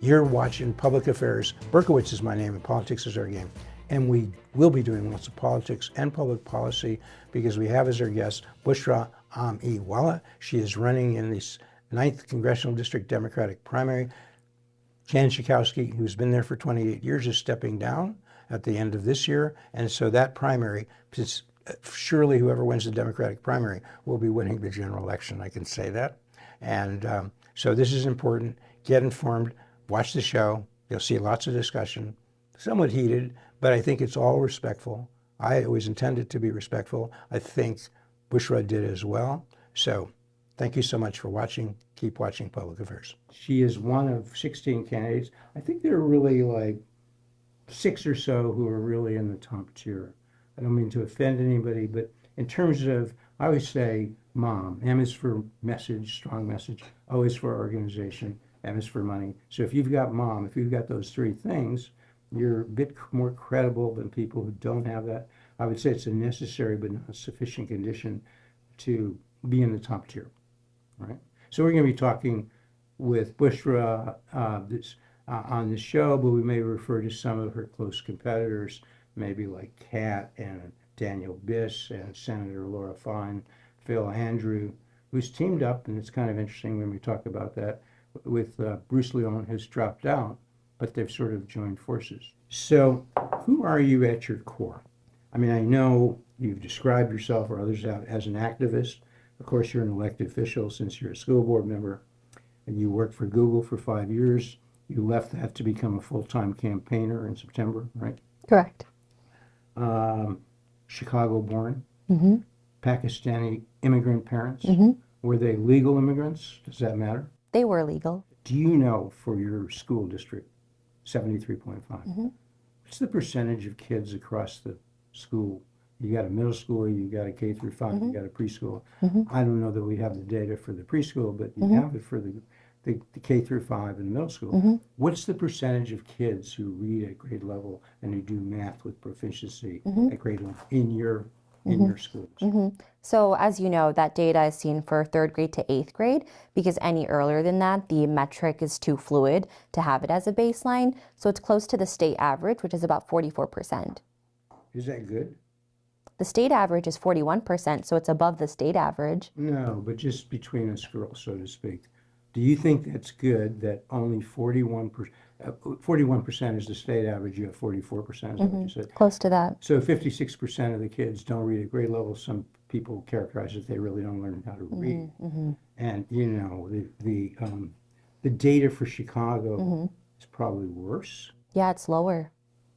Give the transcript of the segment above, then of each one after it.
You're watching Public Affairs. Berkowitz is my name and politics is our game. And we will be doing lots of politics and public policy because we have as our guest Bushra Amiwala. She is running in this 9th Congressional District Democratic primary. Jan Schakowsky, who's been there for 28 years, is stepping down at the end of this year. And so that primary, surely whoever wins the Democratic primary will be winning the general election. I can say that. And so this is important. Get informed. Watch the show. You'll see lots of discussion, somewhat heated, but I think it's all respectful. I always intended to be respectful. I think Bushra did as well. So thank you so much for watching. Keep watching Public Affairs. She is one of 16 candidates. I think there are really like 6 or so who are really in the top tier. I don't mean to offend anybody, but in terms of, I always say MOM. M is for message, strong message. O is for organization. M is for money. So if you've got MOM, if you've got those 3 things, you're a bit more credible than people who don't have that. I would say it's a necessary but not sufficient condition to be in the top tier, right? So we're going to be talking with Bushra on this show, but we may refer to some of her close competitors, maybe like Kat and Daniel Biss and Senator Laura Fine, Phil Andrew, who's teamed up, and it's kind of interesting when we talk about that, with Bruce Leon, who's dropped out, but they've sort of joined forces. So who are you at your core? I mean, I know you've described yourself or others out as an activist. Of course, you're an elected official since you're a school board member, and you worked for Google for 5 years. You left that to become a full-time campaigner in September, right? Correct. Chicago-born, Pakistani immigrant parents. Were they legal immigrants? Does that matter? They were legal. Do you know for your school district, 73.5, what's the percentage of kids across the school? You got a middle school, you got a K through 5, you got a preschool. I don't know that we have the data for the preschool, but you have it for the K through 5 and the middle school. What's the percentage of kids who read at grade level and who do math with proficiency at grade level in your schools? So as you know, that data is seen for 3rd grade to 8th grade because any earlier than that, the metric is too fluid to have it as a baseline. So it's close to the state average, which is about 44%. Is that good? The state average is 41%, so it's above the state average. No, but just between us girls, so to speak. Do you think that's good that only 41% is the state average, you have 44%, is that what you said? Close to that. So 56% of the kids don't read at grade level. Some people characterize it, they really don't learn how to read. And you know, the data for Chicago is probably worse. Yeah, it's lower.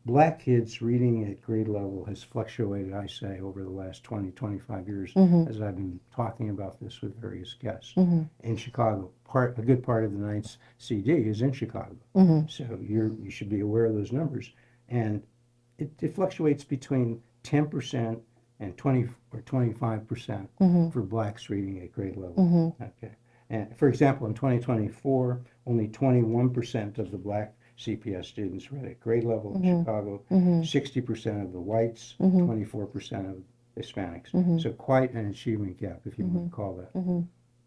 Black kids reading at grade level has fluctuated, I say, over the last 20, 25 years, as I've been talking about this with various guests. In Chicago, a good part of the 9th CD is in Chicago. So you should be aware of those numbers. And it fluctuates between 10% and 20 or 25% for blacks reading at grade level. Okay. And for example, in 2024, only 21% of the black CPS students read at grade level in Chicago, 60% of the whites, 24% of Hispanics. So quite an achievement gap, if you want to call that.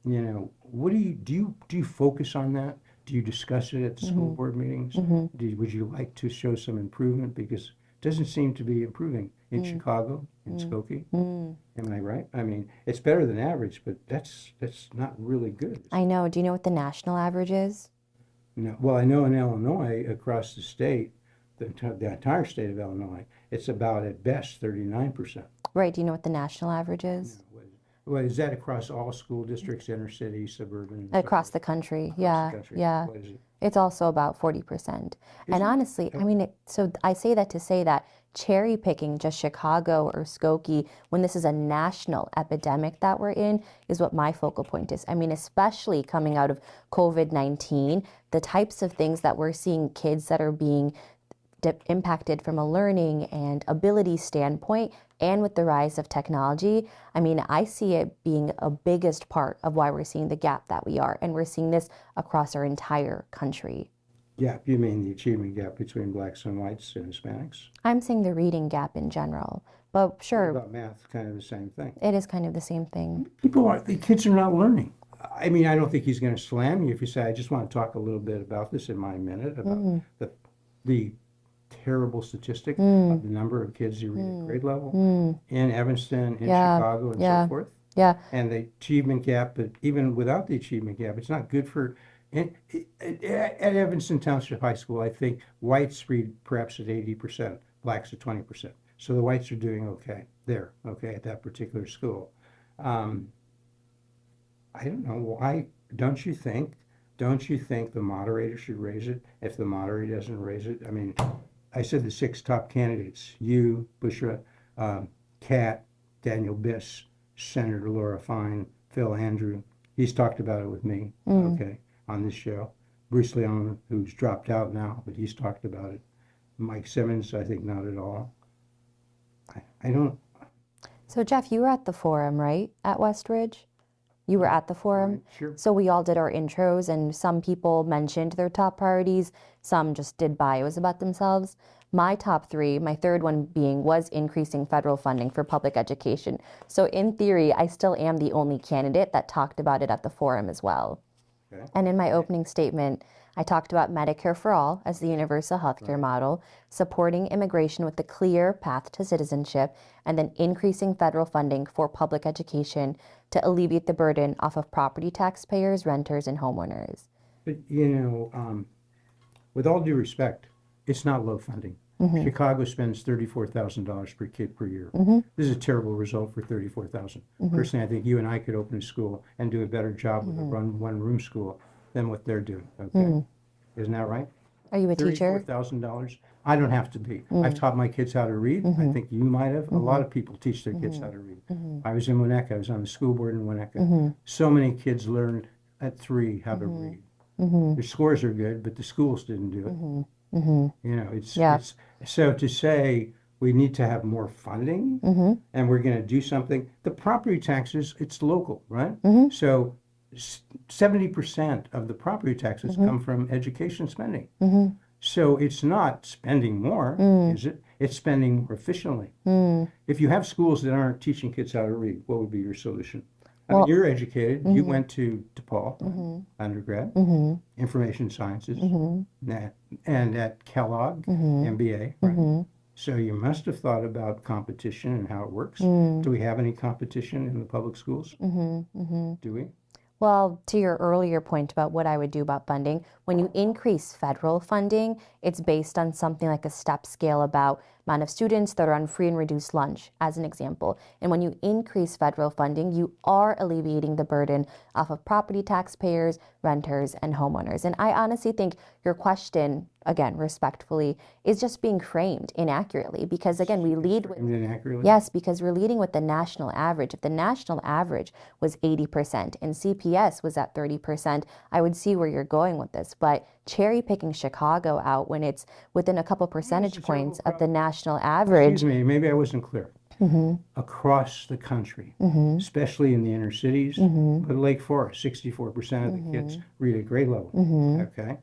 You know, what do you focus on that? Do you discuss it at the school board meetings? Would you like to show some improvement? Because it doesn't seem to be improving in Chicago, in Skokie. Am I right? I mean, it's better than average, but that's not really good. I know. Do you know what the national average is? No. Well, I know in Illinois, across the state, the entire state of Illinois, it's about at best 39%. Right. Do you know what the national average is? Well, is that across all school districts, inner city, suburban? Across the country, yeah. What is it? It's also about 40%. And honestly, I mean, so I say that to say that cherry picking just Chicago or Skokie when this is a national epidemic that we're in is what my focal point is. I mean, especially coming out of COVID-19, the types of things that we're seeing kids that are being impacted from a learning and ability standpoint, and with the rise of technology, I mean, I see it being a biggest part of why we're seeing the gap that we are, and we're seeing this across our entire country. Gap, you mean the achievement gap between blacks and whites and Hispanics? I'm saying the reading gap in general, but sure. What about math? Kind of the same thing. It is kind of the same thing. The kids are not learning. I mean, I don't think he's going to slam you if you say, I just want to talk a little bit about this in my minute, about the terrible statistic of the number of kids who read at grade level in Evanston, in Chicago, and so forth. Yeah. And the achievement gap, but even without the achievement gap, it's not good for, at Evanston Township High School, I think whites read perhaps at 80%, blacks at 20%. So the whites are doing okay there, okay, at that particular school. I don't know why. Don't you think the moderator should raise it? If the moderator doesn't raise it, I mean, I said the 6 top candidates: you, Bushra, Kat, Daniel Biss, Senator Laura Fine, Phil Andrew. He's talked about it with me, okay, on this show. Bruce Leon, who's dropped out now, but he's talked about it. Mike Simmons, I think not at all. I don't. So Jeff, you were at the forum, right, at Westridge? You were at the forum? Right, sure. So we all did our intros, and some people mentioned their top priorities. Some just did bios about themselves. My top 3, my third one was increasing federal funding for public education. So in theory, I still am the only candidate that talked about it at the forum as well. Okay. And in my opening statement, I talked about Medicare for all as the universal healthcare model, supporting immigration with a clear path to citizenship, and then increasing federal funding for public education to alleviate the burden off of property taxpayers, renters, and homeowners. But, you know, with all due respect, it's not low funding. Chicago spends $34,000 per kid per year. This is a terrible result for $34,000. Personally, I think you and I could open a school and do a better job with a one-room school than what they're doing. Okay, isn't that right? Are you a teacher? $34,000. I don't have to be. I've taught my kids how to read. I think you might have. A lot of people teach their kids how to read. I was in Winnetka. I was on the school board in Winnetka. So many kids learned at 3 how to read. Their scores are good, but the schools didn't do it. You know, it's so to say we need to have more funding and we're going to do something. The property taxes, it's local, right? So 70% of the property taxes come from education spending. So it's not spending more, is it? It's spending more efficiently. If you have schools that aren't teaching kids how to read, what would be your solution? I mean, you're educated. You went to DePaul, undergrad, information sciences, and at Kellogg, MBA, right? So you must have thought about competition and how it works. Do we have any competition in the public schools? Do we? Well, to your earlier point about what I would do about funding, when you increase federal funding, it's based on something like a step scale about amount of students that are on free and reduced lunch, as an example. And when you increase federal funding, you are alleviating the burden off of property taxpayers, renters, and homeowners. And I honestly think your question, again, respectfully, is just being framed inaccurately because, again, we lead with... Inaccurately? Yes, because we're leading with the national average. If the national average was 80% and CPS was at 30%, I would see where you're going with this. But cherry picking Chicago out when it's within a couple percentage points of the national average... Excuse me, maybe I wasn't clear. Across the country, especially in the inner cities, but Lake Forest, 64% of the kids read at grade level. Okay,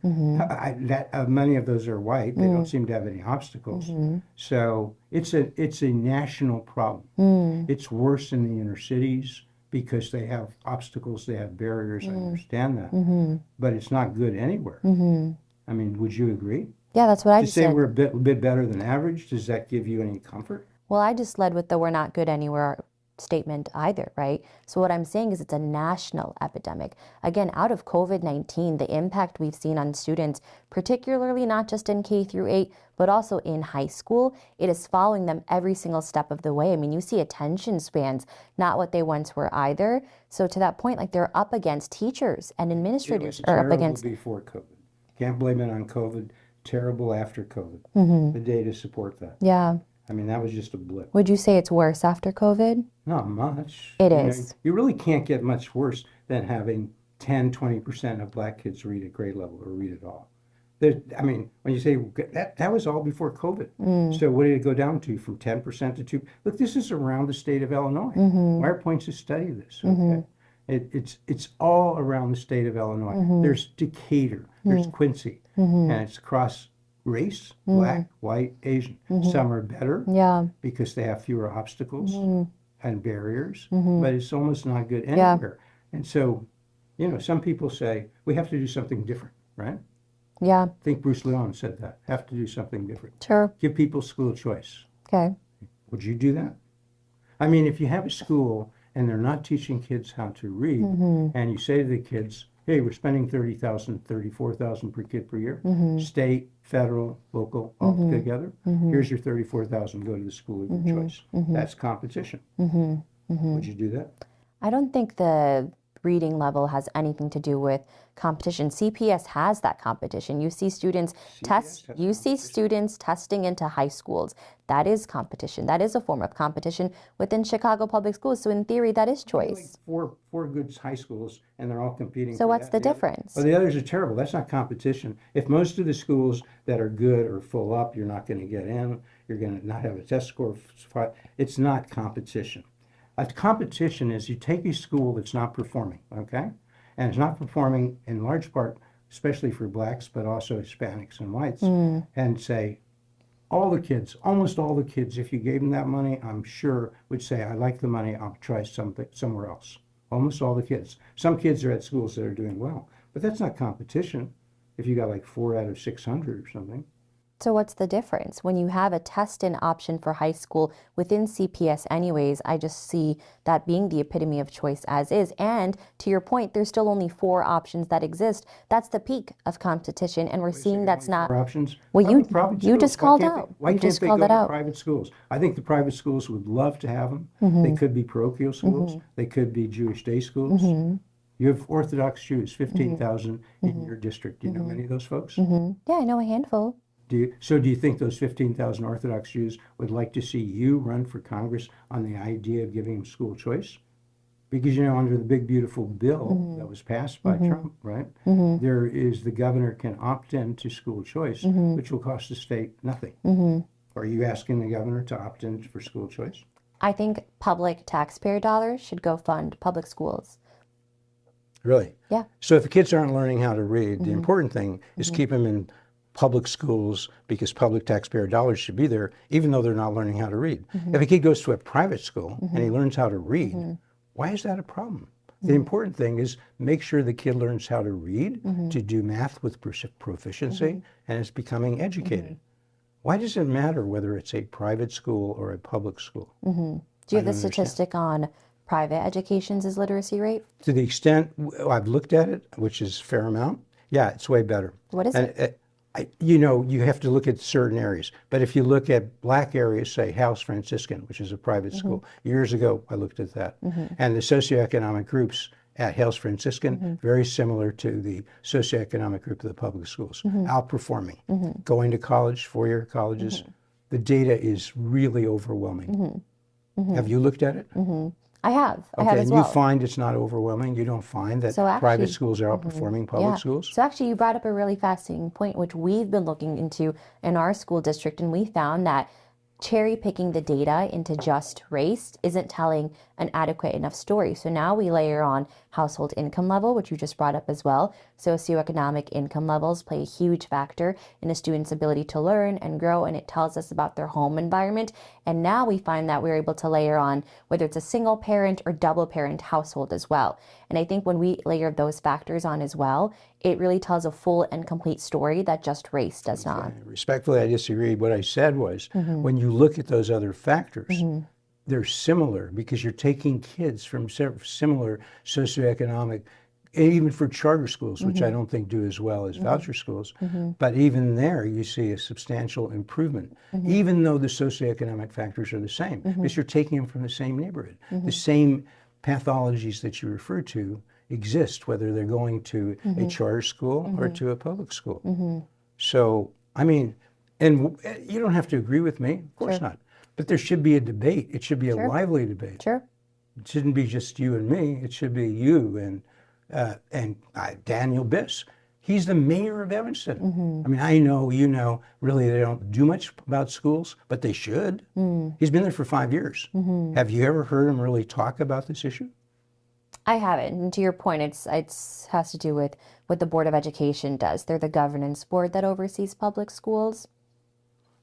many of those are white. They don't seem to have any obstacles. So it's a national problem. It's worse in the inner cities because they have obstacles, they have barriers. I understand that, but it's not good anywhere. I mean, would you agree? Yeah, that's what I just said. To say we're a bit better than average, does that give you any comfort? Well, I just led with the we're not good anywhere statement either, right? So what I'm saying is it's a national epidemic. Again, out of COVID-19, the impact we've seen on students, particularly not just in K through 8, but also in high school, it is following them every single step of the way. I mean, you see attention spans, not what they once were either. So to that point, like they're up against teachers and administrators are up against... Before COVID. Can't blame it on COVID. Terrible after COVID. The data support that. Yeah. I mean, that was just a blip. Would you say it's worse after COVID? Not much. It is. You really can't get much worse than having 10, 20% of black kids read at grade level or read at all. I mean, when you say that was all before COVID. So what did it go down to from 10% to 2%? Look, this is around the state of Illinois. Wire Point's to study this, okay? It's all around the state of Illinois. There's Decatur, there's Quincy, and it's across race, black, white, Asian. Some are better because they have fewer obstacles and barriers, but it's almost not good anywhere. And so You know, some people say we have to do something different, right? Yeah, I think Bruce Leon said that. Have to do something different. sure. Give people school choice. Okay. Would you do that? I mean, if you have a school and they're not teaching kids how to read, and you say to the kids, hey, we're spending 30,000, 34,000 per kid per year, state, federal, local, all together, here's your 34,000, go to the school of your choice. That's competition. Would you do that? I don't think the reading level has anything to do with competition. CPS has that competition. You see students students testing into high schools. That is competition. That is a form of competition within Chicago public schools. So in theory, that is choice. Like four good high schools, and they're all competing. So what's the difference? Well, the others are terrible. That's not competition. If most of the schools that are good are full up, you're not going to get in. You're going to not have a test score. It's not competition. A competition is you take a school that's not performing, okay? And it's not performing in large part, especially for blacks, but also Hispanics and whites, and say, all the kids, almost all the kids, if you gave them that money, I'm sure would say, I like the money, I'll try something somewhere else. Almost all the kids. Some kids are at schools that are doing well, but that's not competition if you got like 4 out of 600 or something. So what's the difference? When you have a test-in option for high school within CPS anyways, I just see that being the epitome of choice as is. And to your point, there's still only 4 options that exist. That's the peak of competition, and we're seeing that's not... 4 options? Well, you just called out. Why can't they go to private schools? I think the private schools would love to have them. They could be parochial schools. They could be Jewish day schools. You have Orthodox Jews, 15,000 in your district. Do you know many of those folks? Yeah, I know a handful. Do you think those 15,000 Orthodox Jews would like to see you run for Congress on the idea of giving them school choice? Because, you know, under the big, beautiful bill that was passed by Trump, right, there is the governor can opt in to school choice, which will cost the state nothing. Are you asking the governor to opt in for school choice? I think public taxpayer dollars should go fund public schools. Really? Yeah. So if the kids aren't learning how to read, the important thing is keep them in public schools, because public taxpayer dollars should be there, even though they're not learning how to read. If a kid goes to a private school and he learns how to read, why is that a problem? The important thing is make sure the kid learns how to read, to do math with proficiency, and is becoming educated. Why does it matter whether it's a private school or a public school? Do you have the statistic on private education's literacy rate? To the extent I've looked at it, which is a fair amount, yeah, it's way better. What is it? You know, you have to look at certain areas. But if you look at black areas, say House Franciscan, which is a private school, years ago I looked at that. And the socioeconomic groups at House Franciscan, very similar to the socioeconomic group of the public schools, outperforming. Going to college, 4-year colleges, the data is really overwhelming. Have you looked at it? I have. I Okay, have as well. and you find it's not overwhelming? You don't find that private schools are outperforming public schools? So actually you brought up a really fascinating point, which we've been looking into in our school district, and we found that cherry picking the data into just race isn't telling an adequate enough story. So now we layer on household income level, which you just brought up as well. Socioeconomic income levels play a huge factor in a student's ability to learn and grow, and it tells us about their home environment. And now we find that we're able to layer on whether it's a single parent or double parent household as well. And I think when we layer those factors on as well, it really tells a full and complete story that just race does not. Respectfully, I disagree. What I said was, when you look at those other factors, they're similar because you're taking kids from similar socioeconomic, even for charter schools, which I don't think do as well as voucher schools, but even there you see a substantial improvement, even though the socioeconomic factors are the same, because you're taking them from the same neighborhood. The same pathologies that you refer to exist, whether they're going to a charter school or to a public school. So, I mean, and you don't have to agree with me, of course not, but there should be a debate. It should be a lively debate. Sure. It shouldn't be just you and me. It should be you and Daniel Biss. He's the mayor of Evanston. I mean, I know, you know, really they don't do much about schools, but they should. He's been there for 5 years. Have you ever heard him really talk about this issue? I haven't. And to your point, it has to do with what the Board of Education does. They're the governance board that oversees public schools.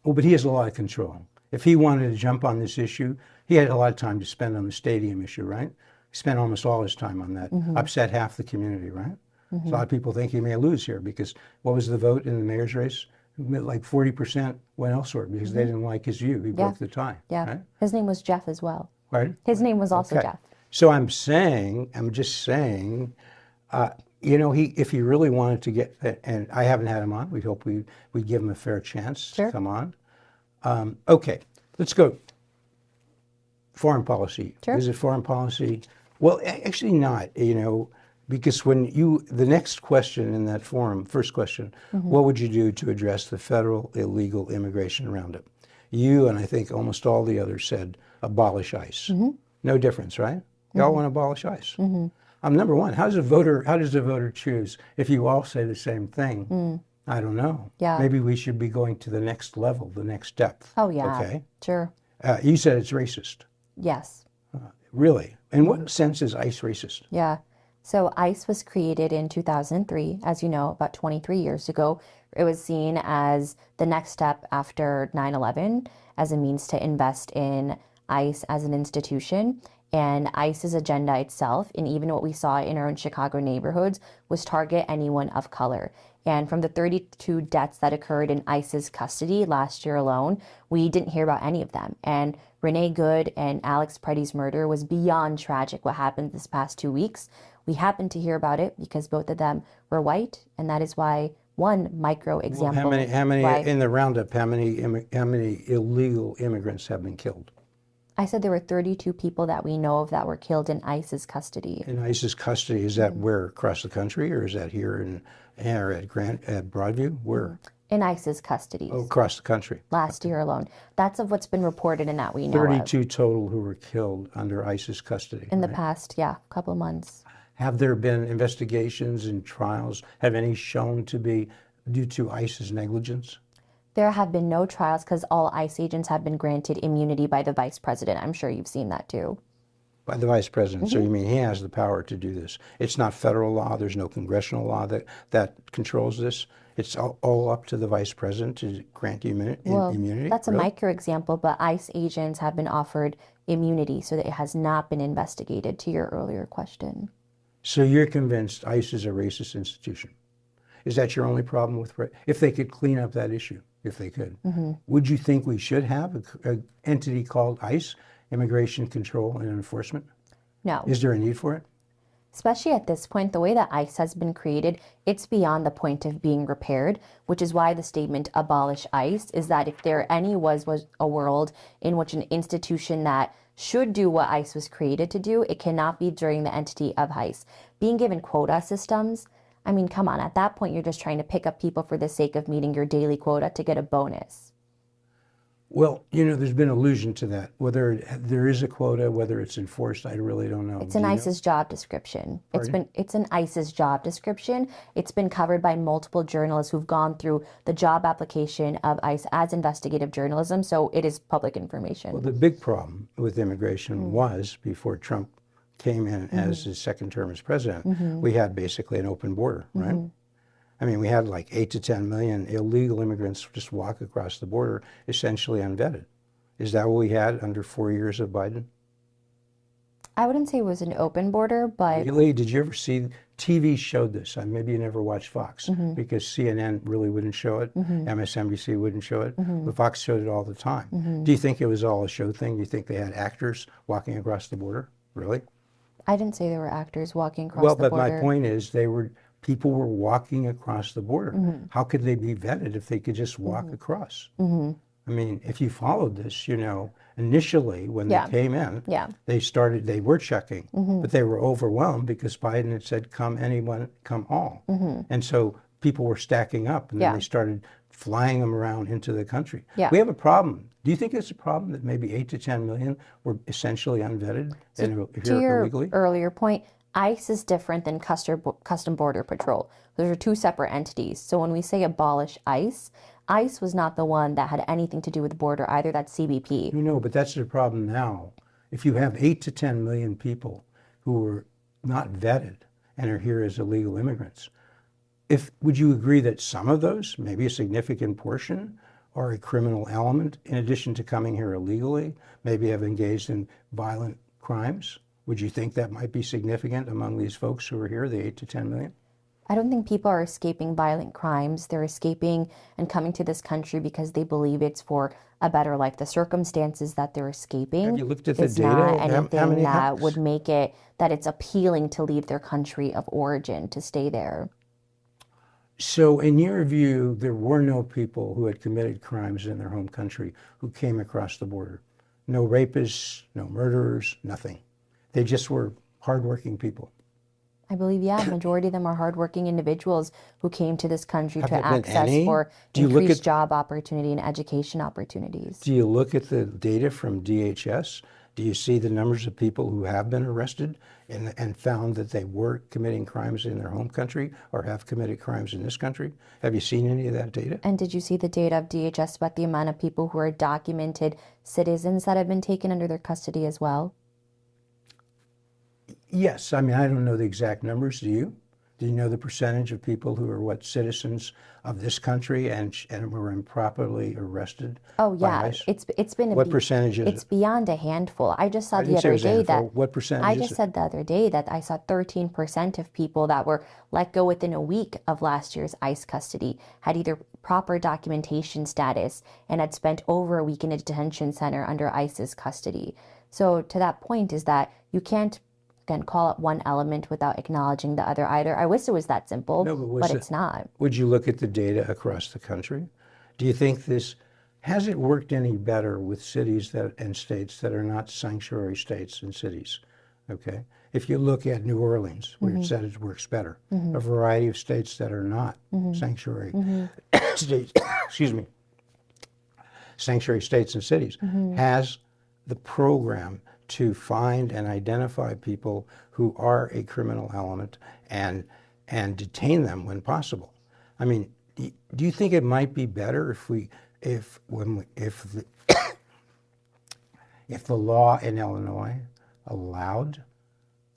Well, but he has a lot of control. If he wanted to jump on this issue, he had a lot of time to spend on the stadium issue, right? spent almost all his time on that, upset half the community, right? So a lot of people think he may lose here because what was the vote in the mayor's race? Like 40% went elsewhere because they didn't like his view. He broke the tie. Yeah. Right? His name was Jeff as well. Right? His name was also Jeff. So I'm just saying, you know, if he really wanted to get, and I haven't had him on, we hope we'd give him a fair chance to come on. Okay, let's go. Foreign policy. Sure. Is it foreign policy? Well, actually not, you know, because the next question in that forum, first question, what would you do to address the federal illegal immigration roundup? You and I think almost all the others said abolish ICE. No difference, right? You all want to abolish ICE. Number one, how does a voter choose if you all say the same thing? I don't know. Yeah. Maybe we should be going to the next level, the next depth. Oh, yeah. Okay. Sure. You said it's racist. Yes. Really? In what sense is ICE racist? Yeah. So ICE was created in 2003, as you know, about 23 years ago. It was seen as the next step after 9/11 as a means to invest in ICE as an institution. And ICE's agenda itself, and even what we saw in our own Chicago neighborhoods, was target anyone of color. And from the 32 deaths that occurred in ICE's custody last year alone, we didn't hear about any of them. And Renee Good and Alex Preddy's murder was beyond tragic, what happened this past 2 weeks. We happened to hear about it because both of them were white, and that is why one micro example. Well, how many right? in the roundup? How many illegal immigrants have been killed? I said there were 32 people that we know of that were killed in ICE's custody. In ICE's custody, is that where across the country, or is that here or at Broadview? Where? In ICE's custody. Oh, across the country. Last year alone. That's of what's been reported and that we know 32 total who were killed under ICE's custody. in the past, couple months. Have there been investigations and trials? Have any shown to be due to ICE's negligence? There have been no trials because all ICE agents have been granted immunity by the vice president. I'm sure you've seen that too. By the vice president. So you mean he has the power to do this? It's not federal law. There's no congressional law that controls this. It's all up to the vice president to grant immunity? Well, that's a micro example, but ICE agents have been offered immunity so that it has not been investigated, to your earlier question. So you're convinced ICE is a racist institution? Is that your only problem with, if they could clean up that issue, if they could, would you think we should have an entity called ICE, Immigration Control and Enforcement? No. Is there a need for it? Especially at this point, the way that ICE has been created, it's beyond the point of being repaired, which is why the statement abolish ICE is that if there was a world in which an institution that should do what ICE was created to do, it cannot be during the entity of ICE. Being given quota systems, I mean, come on, at that point, you're just trying to pick up people for the sake of meeting your daily quota to get a bonus. Well, you know, there's been allusion to that. Whether there is a quota, whether it's enforced, I really don't know. It's in ICE's job description. It's in ICE's job description. It's been covered by multiple journalists who've gone through the job application of ICE as investigative journalism, so it is public information. Well, the big problem with immigration was, before Trump came in as his second term as president, we had basically an open border, right? I mean, we had like 8 to 10 million illegal immigrants just walk across the border, essentially unvetted. Is that what we had under 4 years of Biden? I wouldn't say it was an open border, but... Really? Did you ever see, TV showed this. Maybe you never watched Fox, because CNN really wouldn't show it, MSNBC wouldn't show it, but Fox showed it all the time. Do you think it was all a show thing? Do you think they had actors walking across the border? Really? I didn't say there were actors walking across the border. Well, but my point is people were walking across the border. How could they be vetted if they could just walk across? I mean, if you followed this, you know, initially when they came in, they were checking, but they were overwhelmed because Biden had said, come anyone, come all. And so people were stacking up, and then they started flying them around into the country. We have a problem. Do you think it's a problem that maybe 8 to 10 million were essentially unvetted and to your illegally? Earlier point, ICE is different than Custom Border Patrol. Those are two separate entities. So when we say abolish ICE, ICE was not the one that had anything to do with the border either. That's CBP. No, but that's the problem now. If you have 8 to 10 million people who are not vetted and are here as illegal immigrants, would you agree that some of those, maybe a significant portion, are a criminal element in addition to coming here illegally, maybe have engaged in violent crimes? Would you think that might be significant among these folks who are here, the 8 to 10 million? I don't think people are escaping violent crimes. They're escaping and coming to this country because they believe it's for a better life. The circumstances that they're escaping Have you looked at the is data? not How anything many that would make it that it's appealing to leave their country of origin, to stay there. So in your view, there were no people who had committed crimes in their home country who came across the border? No rapists, no murderers, nothing. They just were hardworking people. I believe, yeah, majority of them are hardworking individuals who came to this country Have to there been access any? for Do you look increased at- job opportunity and education opportunities. Do you look at the data from DHS? Do you see the numbers of people who have been arrested and found that they were committing crimes in their home country or have committed crimes in this country? Have you seen any of that data? And did you see the data of DHS about the amount of people who are documented citizens that have been taken under their custody as well? Yes. I mean, I don't know the exact numbers. Do you? Do you know the percentage of people who are citizens of this country and were improperly arrested? Oh by yeah, ICE? it's been What percentage is it's it? beyond a handful. I just saw I the didn't say it other was a day handful. that What percentage I is just it? said the other day that I saw 13% of people that were let go within a week of last year's ICE custody had either proper documentation status and had spent over a week in a detention center under ICE's custody. So to that point is that you can't again call it one element without acknowledging the other either. I wish it was that simple, No, but but it's not. Would you look at the data across the country? Do you think has it worked any better with cities and states that are not sanctuary states and cities? Okay. If you look at New Orleans, where it said it works better, a variety of states that are not sanctuary states, excuse me, sanctuary states and cities, has the program to find and identify people who are a criminal element and detain them when possible. I mean, do you think it might be better if the law in Illinois allowed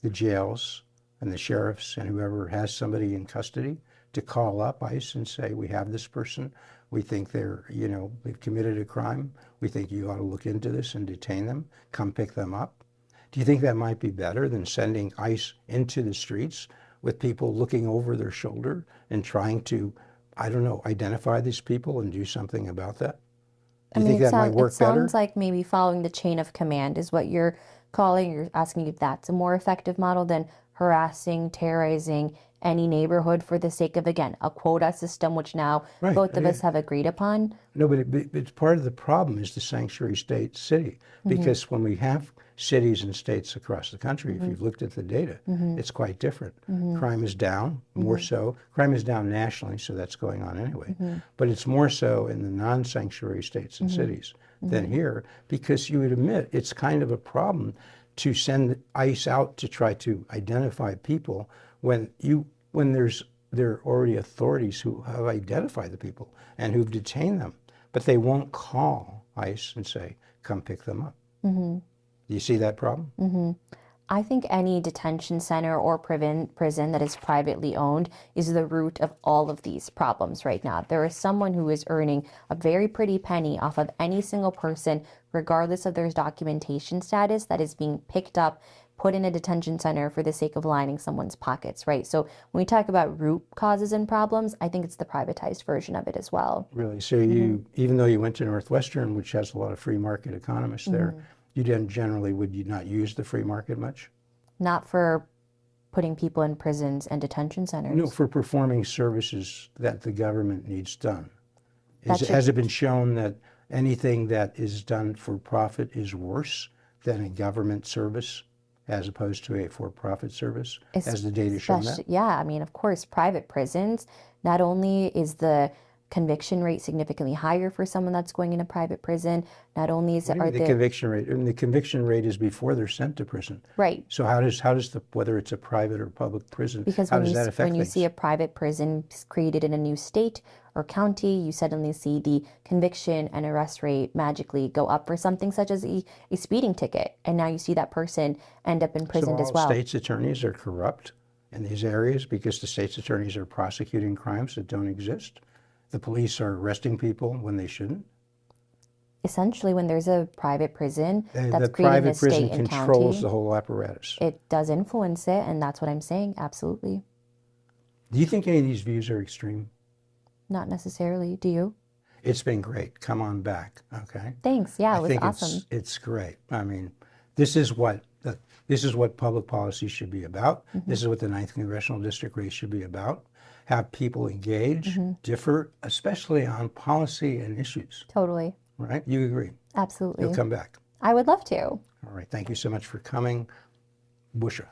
the jails and the sheriffs and whoever has somebody in custody to call up ICE and say, we have this person, we think they've committed a crime, we think you ought to look into this and detain them, come pick them up? Do you think that might be better than sending ICE into the streets with people looking over their shoulder and trying to, I don't know, identify these people and do something about that? Do you think that might work better? It sounds like maybe following the chain of command is what you're calling. You're asking if that's a more effective model than harassing, terrorizing any neighborhood for the sake of, again, a quota system, which now Right, both of us have agreed upon. No, but it's part of the problem is the sanctuary state city. Because when we have cities and states across the country, if you've looked at the data, it's quite different. Crime is down, more so. Crime is down nationally, so that's going on anyway. But it's more so in the non-sanctuary states and cities than here, because you would admit it's kind of a problem to send ICE out to try to identify people when there are already authorities who have identified the people and who've detained them, but they won't call ICE and say, come pick them up. Do you see that problem? I think any detention center or prison that is privately owned is the root of all of these problems right now. There is someone who is earning a very pretty penny off of any single person, regardless of their documentation status, that is being picked up, put in a detention center for the sake of lining someone's pockets, right? So when we talk about root causes and problems, I think it's the privatized version of it as well. Really? So you, even though you went to Northwestern, which has a lot of free market economists there, would you not use the free market much? Not for putting people in prisons and detention centers. No, for performing services that the government needs done. That should- Has it been shown that anything that is done for profit is worse than a government service as opposed to a for-profit service? Has the data shown that? Yeah, I mean, of course, private prisons, not only is the conviction rate significantly higher for someone that's going in a private prison, not only is it, are The they, conviction rate, and the conviction rate is before they're sent to prison. right? So how does whether it's a private or public prison, Because how when does you that affect when you things? see a private prison created in a new state or county, you suddenly see the conviction and arrest rate magically go up for something such as a speeding ticket, and now you see that person end up in prison as well. So all states' attorneys are corrupt in these areas because the state's attorneys are prosecuting crimes that don't exist? The police are arresting people when they shouldn't? essentially when there's a private prison The that's creating private a prison state and controls county, the whole apparatus. it does influence it, and that's what I'm saying. Absolutely. Do you think any of these views are extreme? Not necessarily. Do you? It's been great. Come on back, okay? Thanks. Yeah, it I was think awesome. it's great. I mean, this is what public policy should be about. This is what the 9th Congressional District race should be about. Have people engage, differ, especially on policy and issues, Totally. right? You agree? Absolutely. You'll come back. I would love to. All right. Thank you so much for coming. Bushra.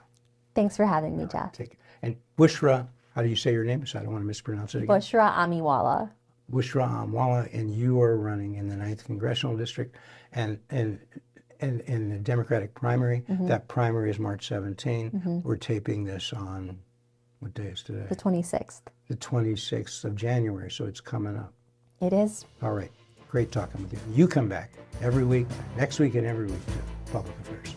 Thanks for having me, Jeff. Take it. And Bushra, how do you say your name? So I don't want to mispronounce it again. Bushra Amiwala. Bushra Amiwala, and you are running in the 9th Congressional District and in the Democratic primary. That primary is March 17. We're taping this on, what day is today? The 26th. The 26th of January, so it's coming up. It is. All right. Great talking with you. You come back every week, next week and every week to Public Affairs.